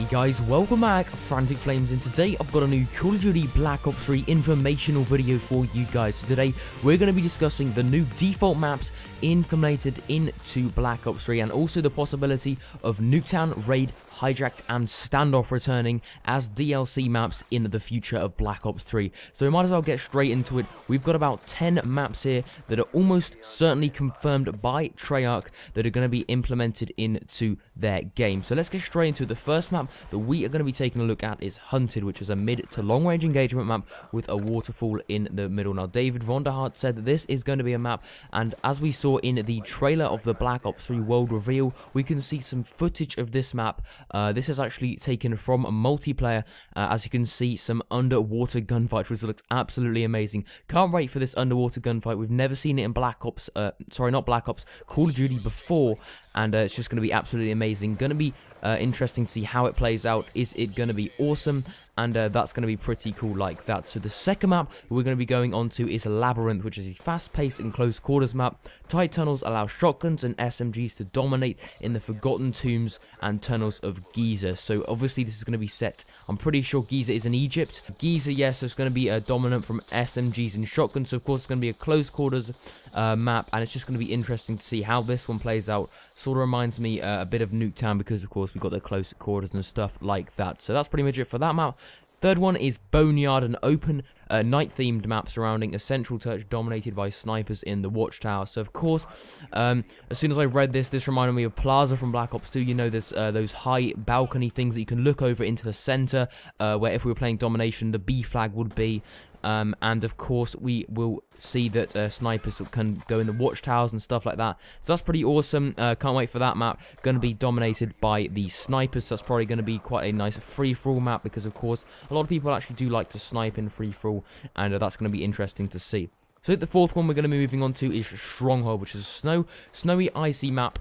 guys, welcome back, Frantic Flames, and today I've got a new Call of Duty Black Ops 3 informational video for you guys. So today we're going to be discussing the new default maps implemented into Black Ops 3 and also the possibility of NUKETOWN, Raid, Hijacked and Standoff returning as DLC maps in the future of Black Ops 3. So we might as well get straight into it. We've got about 10 maps here that are almost certainly confirmed by Treyarch that are going to be implemented into their game. So let's get straight into it. The first map that we are going to be taking a look at is Hunted, which is a mid to long range engagement map with a waterfall in the middle. Now David Vonderhart said that this is going to be a map, and as we saw in the trailer of the Black Ops 3 world reveal, we can see some footage of this map. This is actually taken from a multiplayer, as you can see some underwater gunfight, which looks absolutely amazing. Can't wait for this underwater gunfight. We've never seen it in Call of Duty before, and it's just going to be absolutely amazing. Going to be interesting to see how it plays out. Is it going to be awesome? And that's going to be pretty cool like that. So the second map we're going to be going on to is Labyrinth, which is a fast-paced and close quarters map. Tight tunnels allow shotguns and SMGs to dominate in the forgotten tombs and tunnels of Giza. So obviously this is going to be set, I'm pretty sure Giza is in Egypt. Giza, yes, so it's going to be dominant from SMGs and shotguns. So of course it's going to be a close quarters map, and it's just going to be interesting to see how this one plays out. Sort of reminds me a bit of Nuketown, because of course we got the close quarters and stuff like that. So that's pretty much it for that map. Third one is Boneyard, an open night-themed map surrounding a central church dominated by snipers in the watchtower. So of course, as soon as I read this reminded me of Plaza from Black Ops 2. You know, there's those high balcony things that you can look over into the center, where if we were playing domination, the B flag would be. And of course we will see that snipers can go in the watchtowers and stuff like that. So that's pretty awesome. Can't wait for that map. Going to be dominated by the snipers. So that's probably going to be quite a nice free-for-all map, because of course a lot of people actually do like to snipe in free-for-all, and that's going to be interesting to see. So the fourth one we're going to be moving on to is Stronghold, which is a snowy, icy map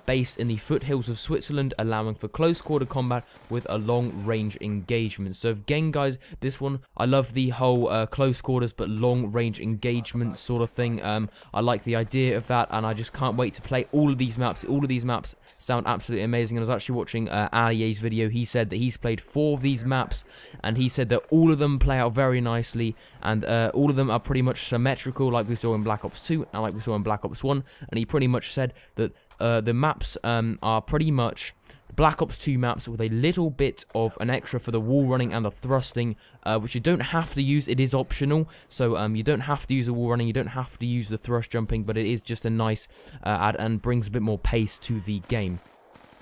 based in the foothills of Switzerland, allowing for close quarter combat with a long range engagement. So again guys, this one, I love the whole close quarters but long range engagement sort of thing. I like the idea of that, and I just can't wait to play all of these maps. All of these maps sound absolutely amazing. And I was actually watching Alier's video. He said that he's played 4 of these maps, and he said that all of them play out very nicely, and all of them are pretty much symmetrical, like we saw in Black Ops 2 and like we saw in Black Ops 1. And he pretty much said that the maps are pretty much Black Ops 2 maps with a little bit of an extra for the wall running and the thrusting, which you don't have to use. It is optional, so you don't have to use the wall running, you don't have to use the thrust jumping, but it is just a nice add and brings a bit more pace to the game.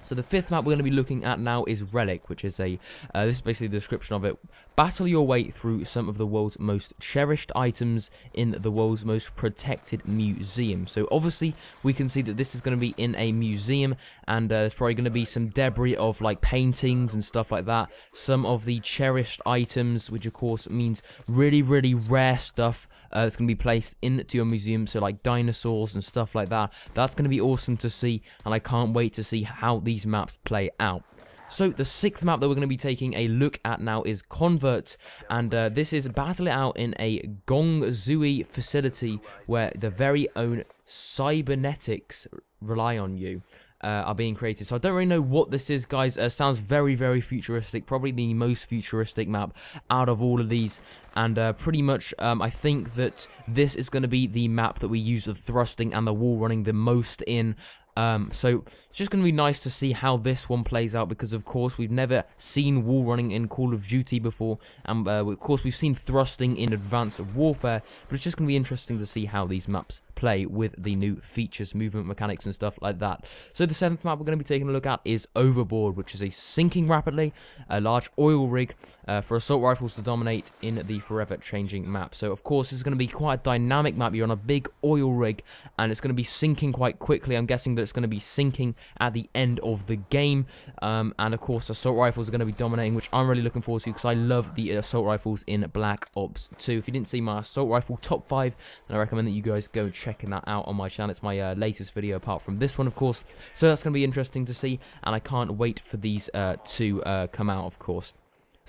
So the fifth map we're going to be looking at now is Relic, which is this is basically the description of it. Battle your way through some of the world's most cherished items in the world's most protected museum. So obviously we can see that this is going to be in a museum, and there's probably going to be some debris of like paintings and stuff like that. Some of the cherished items, which of course means really, really rare stuff that's going to be placed into your museum. So like dinosaurs and stuff like that. That's going to be awesome to see, and I can't wait to see how these maps play out. So the sixth map that we're going to be taking a look at now is Convert, and this is battle it out in a Gongzui facility where the very own cybernetics rely on you. Are being created. So I don't really know what this is, guys. Sounds very, very futuristic. Probably the most futuristic map out of all of these. And pretty much, I think that this is going to be the map that we use the thrusting and the wall running the most in. So it's just going to be nice to see how this one plays out, because of course we've never seen wall running in Call of Duty before, and of course we've seen thrusting in Advanced Warfare, but it's just going to be interesting to see how these maps play with the new features, movement mechanics and stuff like that. So the seventh map we're going to be taking a look at is Overboard, which is a sinking rapidly, a large oil rig for assault rifles to dominate in the forever changing map. So of course this is going to be quite a dynamic map. You're on a big oil rig, and it's going to be sinking quite quickly. I'm guessing that it's going to be sinking at the end of the game, and of course assault rifles are going to be dominating, which I'm really looking forward to, because I love the assault rifles in Black Ops 2. If you didn't see my assault rifle top 5, then I recommend that you guys go and checking that out on my channel. It's my latest video apart from this one, of course, so that's going to be interesting to see, and I can't wait for these to come out, of course.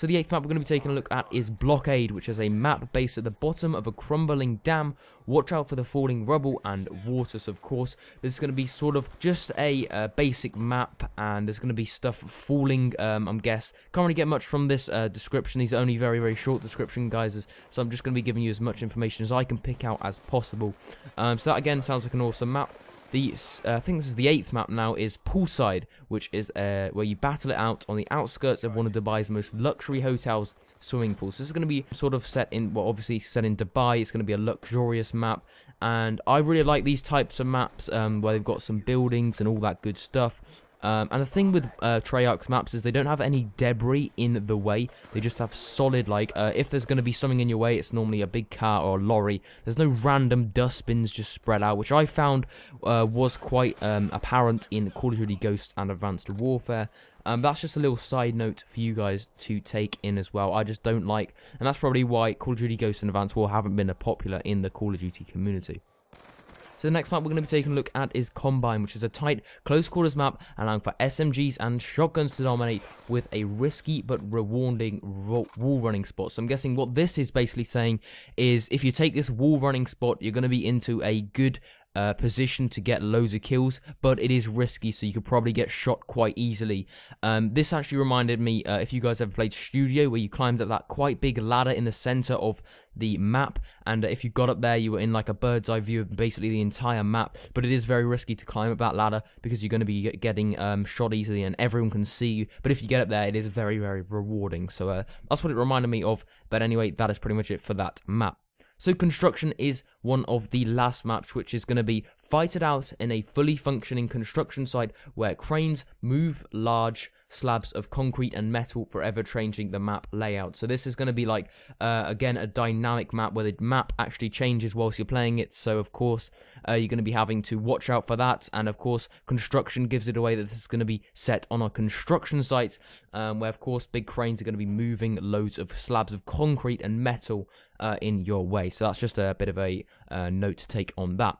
So the 8th map we're going to be taking a look at is Blockade, which is a map based at the bottom of a crumbling dam. Watch out for the falling rubble and water. So of course, this is going to be sort of just a basic map, and there's going to be stuff falling, I'm guess. Can't really get much from this description. These are only very, very short description, guys, so I'm just going to be giving you as much information as I can pick out as possible. So that again sounds like an awesome map. I think this is the 8th map now, is Poolside, which is where you battle it out on the outskirts of one of Dubai's most luxury hotels swimming pools. So this is going to be sort of set in, well, obviously set in Dubai. It's going to be a luxurious map, and I really like these types of maps where they've got some buildings and all that good stuff. And the thing with Treyarch's maps is they don't have any debris in the way. They just have solid, like, if there's going to be something in your way, it's normally a big car or a lorry. There's no random dustbins just spread out, which I found was quite apparent in Call of Duty Ghosts and Advanced Warfare. That's just a little side note for you guys to take in as well. I just don't like, and that's probably why Call of Duty Ghosts and Advanced War haven't been popular in the Call of Duty community. So the next map we're going to be taking a look at is Combine, which is a tight, close quarters map allowing for SMGs and shotguns to dominate with a risky but rewarding wall running spot. So I'm guessing what this is basically saying is if you take this wall running spot, you're going to be into a good position to get loads of kills, but it is risky, so you could probably get shot quite easily. This actually reminded me, if you guys ever played Studio, where you climbed up that quite big ladder in the center of the map, and if you got up there, you were in like a bird's eye view of basically the entire map. But it is very risky to climb up that ladder because you're going to be getting shot easily, and everyone can see you. But if you get up there, it is very, very rewarding. So that's what it reminded me of. But anyway, that is pretty much it for that map. So construction is one of the last maps, which is going to be fight it out in a fully functioning construction site where cranes move large slabs of concrete and metal, forever changing the map layout. So this is going to be like, again, a dynamic map where the map actually changes whilst you're playing it. So of course, you're going to be having to watch out for that. And of course, construction gives it away that this is going to be set on a construction site, where of course, big cranes are going to be moving loads of slabs of concrete and metal in your way. So that's just a bit of a note to take on that.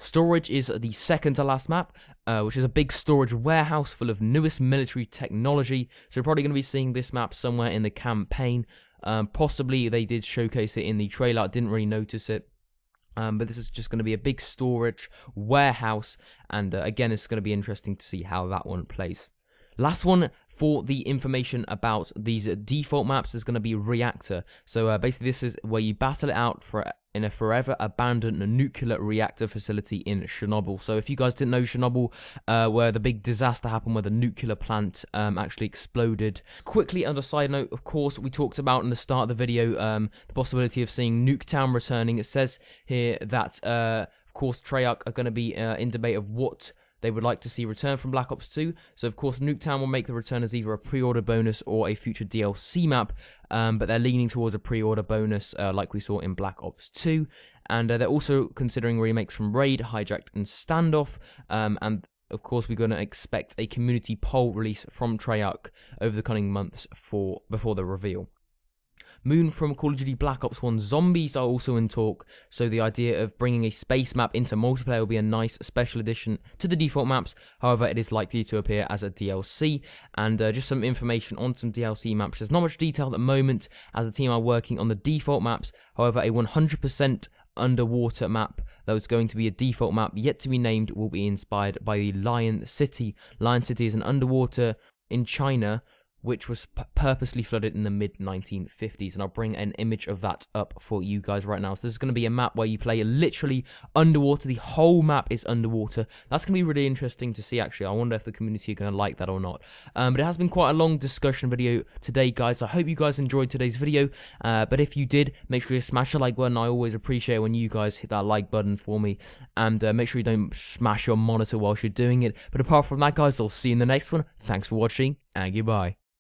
Storage is the second to last map, which is a big storage warehouse full of newest military technology. So we're probably going to be seeing this map somewhere in the campaign. Possibly they did showcase it in the trailer. I didn't really notice it. But this is just going to be a big storage warehouse. And again, it's going to be interesting to see how that one plays. Last one for the information about these default maps is going to be Reactor. So basically this is where you battle it out in a forever abandoned nuclear reactor facility in Chernobyl. So if you guys didn't know, Chernobyl, where the big disaster happened, where the nuclear plant actually exploded. Quickly, on a side note, of course, we talked about in the start of the video the possibility of seeing NUKETOWN returning. It says here that, of course, Treyarch are going to be in debate of what they would like to see return from Black Ops 2. So, of course, NUKETOWN will make the return as either a pre-order bonus or a future DLC map, but they're leaning towards a pre-order bonus like we saw in Black Ops 2. And they're also considering remakes from Raid, Hijacked, and Standoff. And, of course, we're going to expect a community poll release from Treyarch over the coming months before the reveal. Moon from Call of Duty Black Ops 1 Zombies are also in talk, so the idea of bringing a space map into multiplayer will be a nice special addition to the default maps. However, it is likely to appear as a DLC, and just some information on some DLC maps. There's not much detail at the moment, as the team are working on the default maps. However, a 100% underwater map, though it's going to be a default map yet to be named, will be inspired by the Lion City. Lion City is an underwater in China which was purposely flooded in the mid-1950s, and I'll bring an image of that up for you guys right now. So this is going to be a map where you play literally underwater. The whole map is underwater. That's going to be really interesting to see, actually. I wonder if the community are going to like that or not. But it has been quite a long discussion video today, guys. I hope you guys enjoyed today's video, but if you did, make sure you smash the like button. I always appreciate when you guys hit that like button for me, and make sure you don't smash your monitor whilst you're doing it. But apart from that, guys, I'll see you in the next one. Thanks for watching, and goodbye.